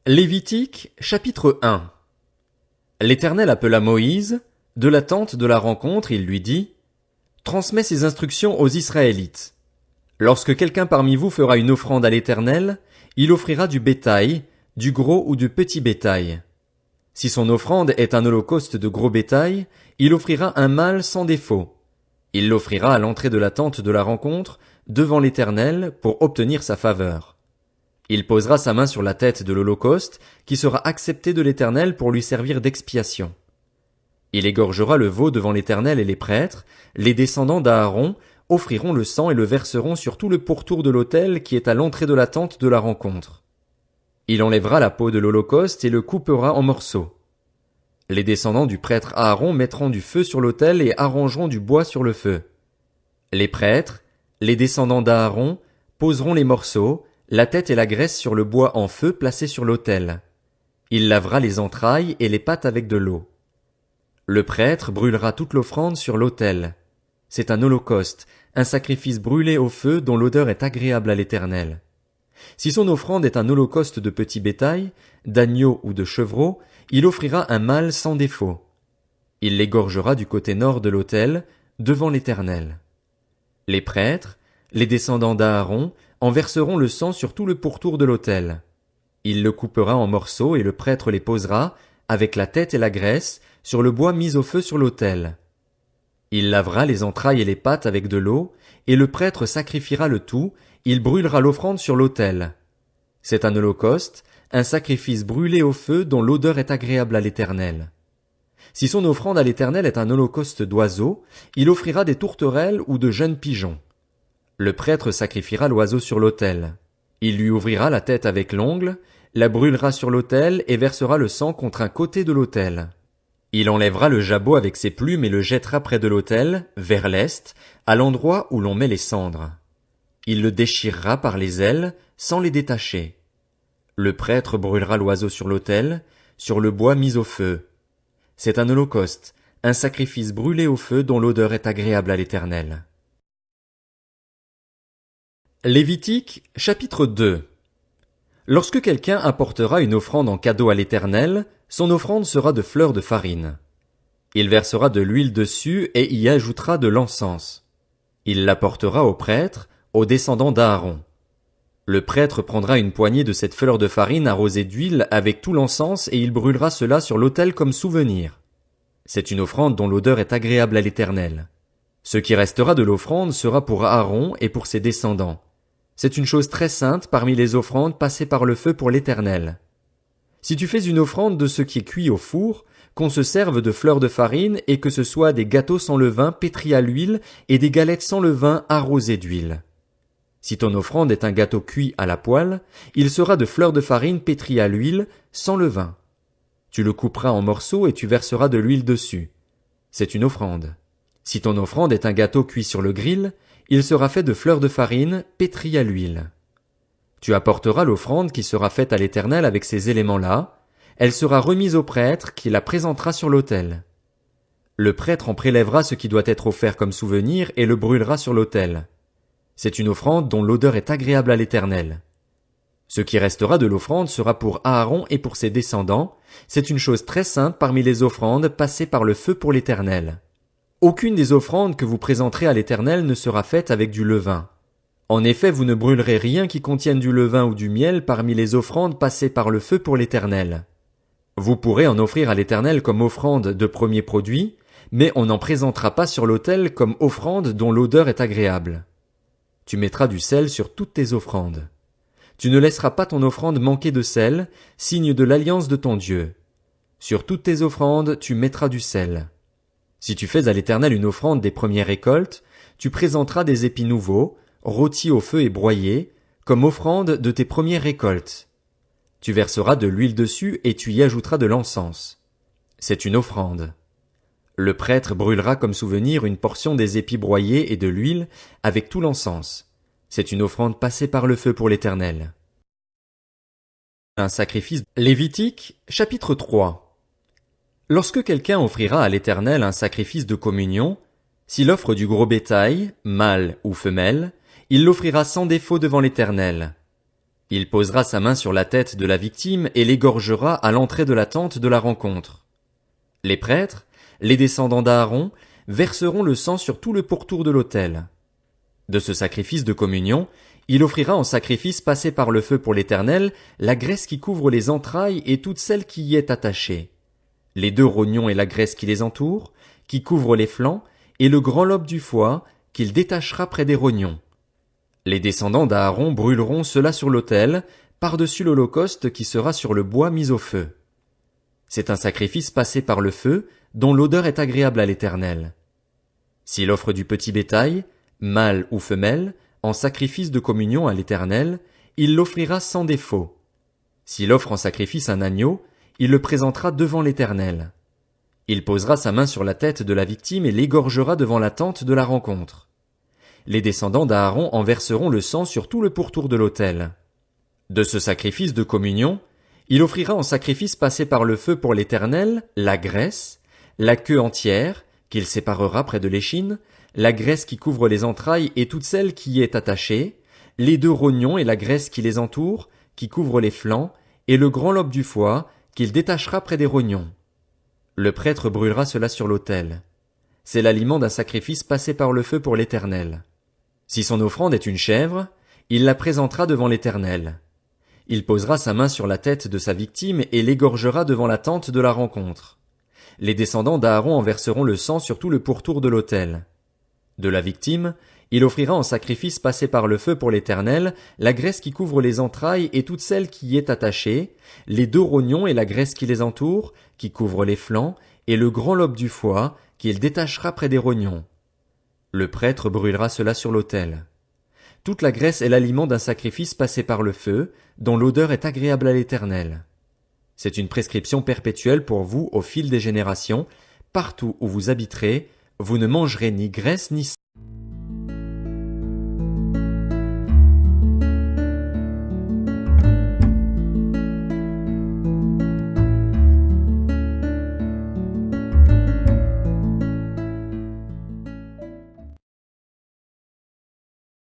Lévitique, chapitre 1. L'Éternel appela Moïse, de la tente de la rencontre, il lui dit, transmets ces instructions aux Israélites. Lorsque quelqu'un parmi vous fera une offrande à l'Éternel, il offrira du bétail, du gros ou du petit bétail. Si son offrande est un holocauste de gros bétail, il offrira un mâle sans défaut. Il l'offrira à l'entrée de la tente de la rencontre, devant l'Éternel, pour obtenir sa faveur. Il posera sa main sur la tête de l'holocauste, qui sera accepté de l'Éternel pour lui servir d'expiation. Il égorgera le veau devant l'Éternel et les prêtres, les descendants d'Aaron, offriront le sang et le verseront sur tout le pourtour de l'autel qui est à l'entrée de la tente de la rencontre. Il enlèvera la peau de l'holocauste et le coupera en morceaux. Les descendants du prêtre Aaron mettront du feu sur l'autel et arrangeront du bois sur le feu. Les prêtres, les descendants d'Aaron, poseront les morceaux, la tête et la graisse sur le bois en feu placé sur l'autel. Il lavera les entrailles et les pattes avec de l'eau. Le prêtre brûlera toute l'offrande sur l'autel. C'est un holocauste, un sacrifice brûlé au feu dont l'odeur est agréable à l'Éternel. Si son offrande est un holocauste de petit bétail, d'agneau ou de chevreau, il offrira un mâle sans défaut. Il l'égorgera du côté nord de l'autel, devant l'Éternel. Les prêtres, les descendants d'Aaron, en verseront le sang sur tout le pourtour de l'autel. Il le coupera en morceaux et le prêtre les posera, avec la tête et la graisse, sur le bois mis au feu sur l'autel. Il lavera les entrailles et les pattes avec de l'eau, et le prêtre sacrifiera le tout, il brûlera l'offrande sur l'autel. C'est un holocauste, un sacrifice brûlé au feu dont l'odeur est agréable à l'Éternel. Si son offrande à l'Éternel est un holocauste d'oiseaux, il offrira des tourterelles ou de jeunes pigeons. Le prêtre sacrifiera l'oiseau sur l'autel. Il lui ouvrira la tête avec l'ongle, la brûlera sur l'autel et versera le sang contre un côté de l'autel. Il enlèvera le jabot avec ses plumes et le jettera près de l'autel, vers l'est, à l'endroit où l'on met les cendres. Il le déchirera par les ailes, sans les détacher. Le prêtre brûlera l'oiseau sur l'autel, sur le bois mis au feu. C'est un holocauste, un sacrifice brûlé au feu dont l'odeur est agréable à l'Éternel. Lévitique, chapitre 2. Lorsque quelqu'un apportera une offrande en cadeau à l'Éternel, son offrande sera de fleurs de farine. Il versera de l'huile dessus et y ajoutera de l'encens. Il l'apportera au prêtre, aux descendants d'Aaron. Le prêtre prendra une poignée de cette fleur de farine arrosée d'huile avec tout l'encens et il brûlera cela sur l'autel comme souvenir. C'est une offrande dont l'odeur est agréable à l'Éternel. Ce qui restera de l'offrande sera pour Aaron et pour ses descendants. C'est une chose très sainte parmi les offrandes passées par le feu pour l'Éternel. Si tu fais une offrande de ce qui est cuit au four, qu'on se serve de fleurs de farine et que ce soit des gâteaux sans levain pétris à l'huile et des galettes sans levain arrosées d'huile. Si ton offrande est un gâteau cuit à la poêle, il sera de fleurs de farine pétries à l'huile, sans levain. Tu le couperas en morceaux et tu verseras de l'huile dessus. C'est une offrande. Si ton offrande est un gâteau cuit sur le grill, il sera fait de fleurs de farine pétries à l'huile. Tu apporteras l'offrande qui sera faite à l'Éternel avec ces éléments-là. Elle sera remise au prêtre qui la présentera sur l'autel. Le prêtre en prélèvera ce qui doit être offert comme souvenir et le brûlera sur l'autel. C'est une offrande dont l'odeur est agréable à l'Éternel. Ce qui restera de l'offrande sera pour Aaron et pour ses descendants. C'est une chose très sainte parmi les offrandes passées par le feu pour l'Éternel. Aucune des offrandes que vous présenterez à l'Éternel ne sera faite avec du levain. En effet, vous ne brûlerez rien qui contienne du levain ou du miel parmi les offrandes passées par le feu pour l'Éternel. Vous pourrez en offrir à l'Éternel comme offrande de premier produit, mais on n'en présentera pas sur l'autel comme offrande dont l'odeur est agréable. Tu mettras du sel sur toutes tes offrandes. Tu ne laisseras pas ton offrande manquer de sel, signe de l'alliance de ton Dieu. Sur toutes tes offrandes, tu mettras du sel. Si tu fais à l'Éternel une offrande des premières récoltes, tu présenteras des épis nouveaux, rôtis au feu et broyés, comme offrande de tes premières récoltes. Tu verseras de l'huile dessus et tu y ajouteras de l'encens. C'est une offrande. Le prêtre brûlera comme souvenir une portion des épis broyés et de l'huile avec tout l'encens. C'est une offrande passée par le feu pour l'Éternel. Un sacrifice. Lévitique, chapitre 3. Lorsque quelqu'un offrira à l'Éternel un sacrifice de communion, s'il offre du gros bétail, mâle ou femelle, il l'offrira sans défaut devant l'Éternel. Il posera sa main sur la tête de la victime et l'égorgera à l'entrée de la tente de la rencontre. Les prêtres, les descendants d'Aaron, verseront le sang sur tout le pourtour de l'autel. De ce sacrifice de communion, il offrira en sacrifice passé par le feu pour l'Éternel la graisse qui couvre les entrailles et toute celle qui y est attachée, les 2 rognons et la graisse qui les entoure, qui couvre les flancs, et le grand lobe du foie, qu'il détachera près des rognons. Les descendants d'Aaron brûleront cela sur l'autel, par-dessus l'holocauste qui sera sur le bois mis au feu. C'est un sacrifice passé par le feu, dont l'odeur est agréable à l'Éternel. S'il offre du petit bétail, mâle ou femelle, en sacrifice de communion à l'Éternel, il l'offrira sans défaut. S'il offre en sacrifice un agneau, il le présentera devant l'Éternel. Il posera sa main sur la tête de la victime et l'égorgera devant la tente de la rencontre. Les descendants d'Aaron en verseront le sang sur tout le pourtour de l'autel. De ce sacrifice de communion, il offrira en sacrifice passé par le feu pour l'Éternel la graisse, la queue entière, qu'il séparera près de l'échine, la graisse qui couvre les entrailles et toute celle qui y est attachée, les 2 rognons et la graisse qui les entoure, qui couvre les flancs, et le grand lobe du foie, qu'il détachera près des rognons. Le prêtre brûlera cela sur l'autel. C'est l'aliment d'un sacrifice passé par le feu pour l'Éternel. Si son offrande est une chèvre, il la présentera devant l'Éternel. Il posera sa main sur la tête de sa victime et l'égorgera devant la tente de la rencontre. Les descendants d'Aaron en verseront le sang sur tout le pourtour de l'autel. De la victime, il offrira en sacrifice passé par le feu pour l'Éternel la graisse qui couvre les entrailles et toute celle qui y est attachée, les 2 rognons et la graisse qui les entoure, qui couvre les flancs, et le grand lobe du foie, qu'il détachera près des rognons. Le prêtre brûlera cela sur l'autel. Toute la graisse est l'aliment d'un sacrifice passé par le feu, dont l'odeur est agréable à l'Éternel. C'est une prescription perpétuelle pour vous au fil des générations, partout où vous habiterez, vous ne mangerez ni graisse ni